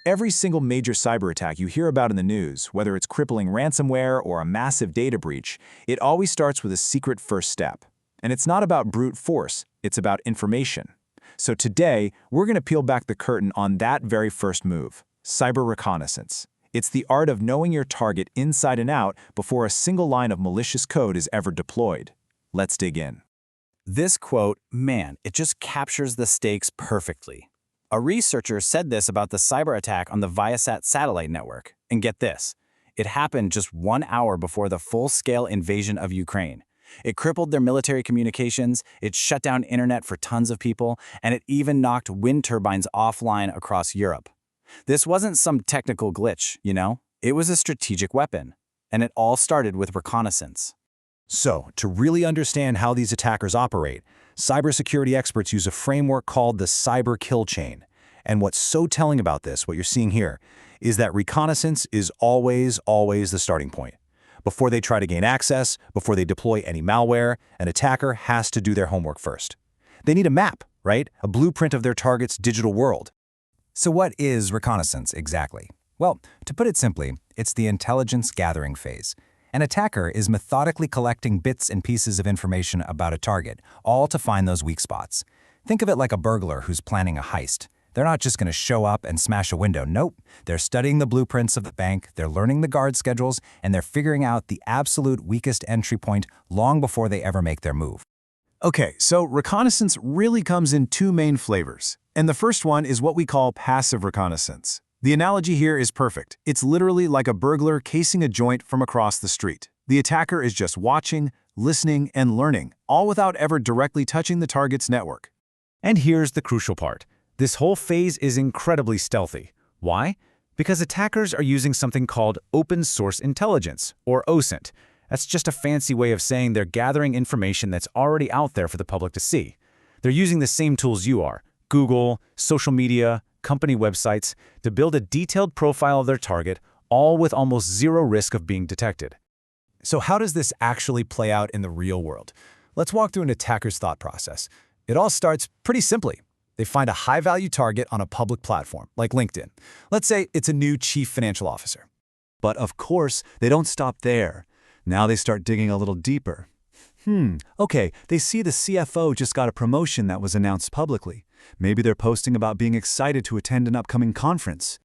Every single major cyber attack you hear about in the news, whether it's crippling ransomware or a massive data breach, it always starts with a secret first step. And it's not about brute force, it's about information. So today, we're going to peel back the curtain on that very first move, cyber reconnaissance. It's the art of knowing your target inside and out before a single line of malicious code is ever deployed. Let's dig in. This quote, man, it just captures the stakes perfectly. A researcher said this about the cyber attack on the Viasat satellite network. And get this, it happened just 1 hour before the full-scale invasion of Ukraine. It crippled their military communications, it shut down internet for tons of people, and it even knocked wind turbines offline across Europe. This wasn't some technical glitch, It was a strategic weapon. And it all started with reconnaissance. So, to really understand how these attackers operate, cybersecurity experts use a framework called the cyber kill chain. And what's so telling about this, what you're seeing here, is that reconnaissance is always the starting point. Before they try to gain access, before they deploy any malware, an attacker has to do their homework first. They need a map, right? A blueprint of their target's digital world. So what is reconnaissance exactly? Well, to put it simply, it's the intelligence gathering phase. An attacker is methodically collecting bits and pieces of information about a target, all to find those weak spots. Think of it like a burglar who's planning a heist. They're not just going to show up and smash a window. Nope. They're studying the blueprints of the bank, they're learning the guard schedules, and they're figuring out the absolute weakest entry point long before they ever make their move. Okay, so reconnaissance really comes in two main flavors. And the first one is what we call passive reconnaissance. The analogy here is perfect. It's literally like a burglar casing a joint from across the street. The attacker is just watching, listening, and learning, all without ever directly touching the target's network. And here's the crucial part. This whole phase is incredibly stealthy. Why? Because attackers are using something called open source intelligence, or OSINT. That's just a fancy way of saying they're gathering information that's already out there for the public to see. They're using the same tools you are, Google, social media, company websites, to build a detailed profile of their target, all with almost zero risk of being detected. So how does this actually play out in the real world? Let's walk through an attacker's thought process. It all starts pretty simply. They find a high-value target on a public platform, like LinkedIn. Let's say it's a new chief financial officer. But of course, they don't stop there. Now they start digging a little deeper. Okay, they see the CFO just got a promotion that was announced publicly. Maybe they're posting about being excited to attend an upcoming conference.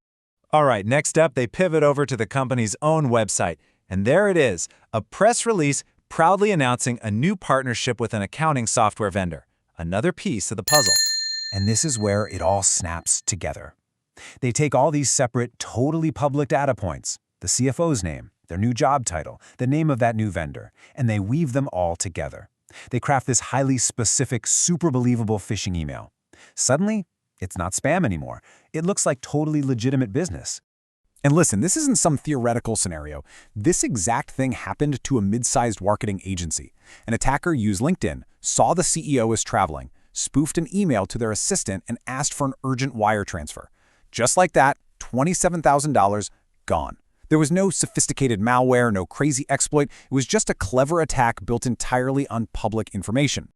All right, next up, they pivot over to the company's own website. And there it is, a press release proudly announcing a new partnership with an accounting software vendor. Another piece of the puzzle. And this is where it all snaps together. They take all these separate, totally public data points, the CFO's name, their new job title, the name of that new vendor, and they weave them all together. They craft this highly specific, super believable phishing email. Suddenly, it's not spam anymore. It looks like totally legitimate business. And listen, this isn't some theoretical scenario. This exact thing happened to a mid-sized marketing agency. An attacker used LinkedIn, saw the CEO was traveling, spoofed an email to their assistant, and asked for an urgent wire transfer. Just like that, $27,000 gone. There was no sophisticated malware, no crazy exploit. It was just a clever attack built entirely on public information.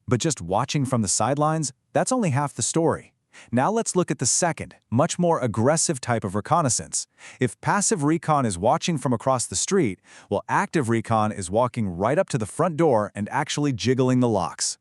But just watching from the sidelines, that's only half the story. Now let's look at the second, much more aggressive type of reconnaissance. If passive recon is watching from across the street, well, active recon is walking right up to the front door and actually jiggling the locks.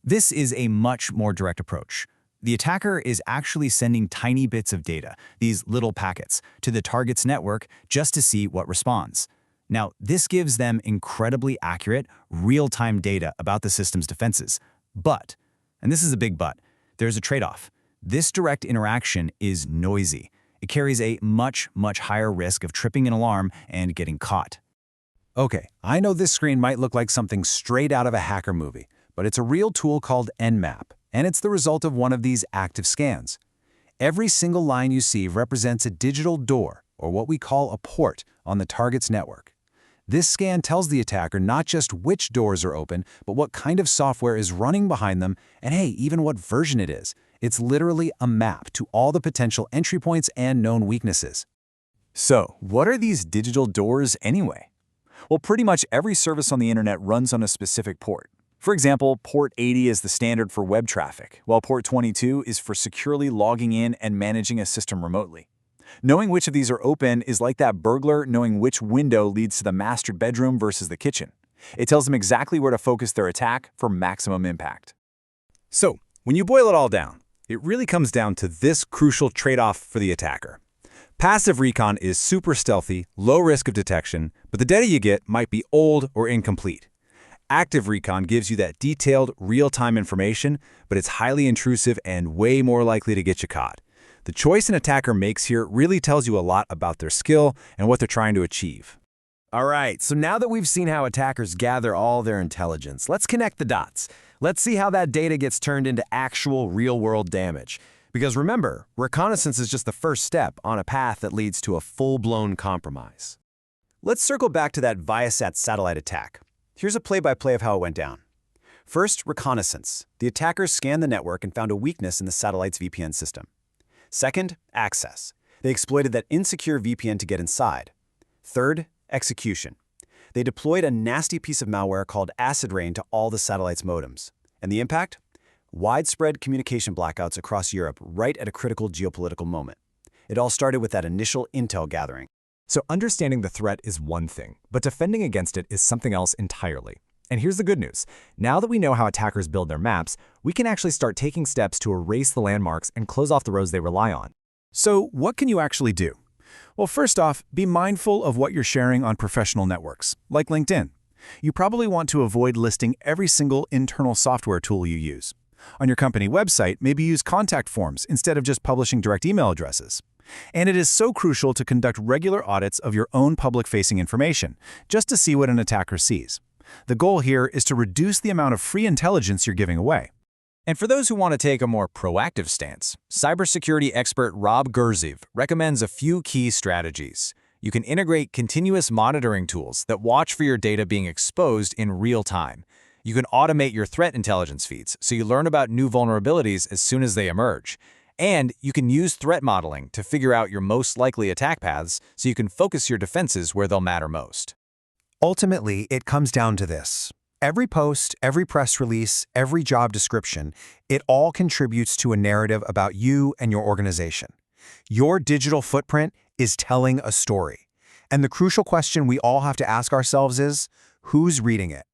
This is a much more direct approach. The attacker is actually sending tiny bits of data, these little packets, to the target's network just to see what responds. Now, this gives them incredibly accurate, real-time data about the system's defenses. But, and this is a big but, there's a trade-off. This direct interaction is noisy. It carries a much higher risk of tripping an alarm and getting caught. Okay, I know this screen might look like something straight out of a hacker movie, but it's a real tool called Nmap, and it's the result of one of these active scans. Every single line you see represents a digital door, or what we call a port, on the target's network. This scan tells the attacker not just which doors are open, but what kind of software is running behind them, and hey, even what version it is. It's literally a map to all the potential entry points and known weaknesses. So, what are these digital doors anyway? Well, pretty much every service on the internet runs on a specific port. For example, port 80 is the standard for web traffic, while port 22 is for securely logging in and managing a system remotely. Knowing which of these are open is like that burglar knowing which window leads to the master bedroom versus the kitchen. It tells them exactly where to focus their attack for maximum impact. So, when you boil it all down, it really comes down to this crucial trade-off for the attacker. Passive recon is super stealthy, low risk of detection, but the data you get might be old or incomplete. Active recon gives you that detailed, real-time information, but it's highly intrusive and way more likely to get you caught. The choice an attacker makes here really tells you a lot about their skill and what they're trying to achieve. All right, so now that we've seen how attackers gather all their intelligence, let's connect the dots. Let's see how that data gets turned into actual real-world damage. Because remember, reconnaissance is just the first step on a path that leads to a full-blown compromise. Let's circle back to that Viasat satellite attack. Here's a play-by-play of how it went down. First, reconnaissance. The attackers scanned the network and found a weakness in the satellite's VPN system. Second, access. They exploited that insecure VPN to get inside. Third, execution. They deployed a nasty piece of malware called acid rain to all the satellite's modems. And the impact? Widespread communication blackouts across Europe right at a critical geopolitical moment. It all started with that initial intel gathering. So understanding the threat is one thing, but defending against it is something else entirely. And here's the good news. Now that we know how attackers build their maps, we can actually start taking steps to erase the landmarks and close off the roads they rely on. So, what can you actually do? Well, first off, be mindful of what you're sharing on professional networks, like LinkedIn. You probably want to avoid listing every single internal software tool you use. On your company website, maybe use contact forms instead of just publishing direct email addresses. And it is so crucial to conduct regular audits of your own public-facing information, just to see what an attacker sees. The goal here is to reduce the amount of free intelligence you're giving away. And for those who want to take a more proactive stance, cybersecurity expert Rob Gurziv recommends a few key strategies. You can integrate continuous monitoring tools that watch for your data being exposed in real time. You can automate your threat intelligence feeds so you learn about new vulnerabilities as soon as they emerge. And you can use threat modeling to figure out your most likely attack paths so you can focus your defenses where they'll matter most. Ultimately, it comes down to this. Every post, every press release, every job description, it all contributes to a narrative about you and your organization. Your digital footprint is telling a story. And the crucial question we all have to ask ourselves is, who's reading it?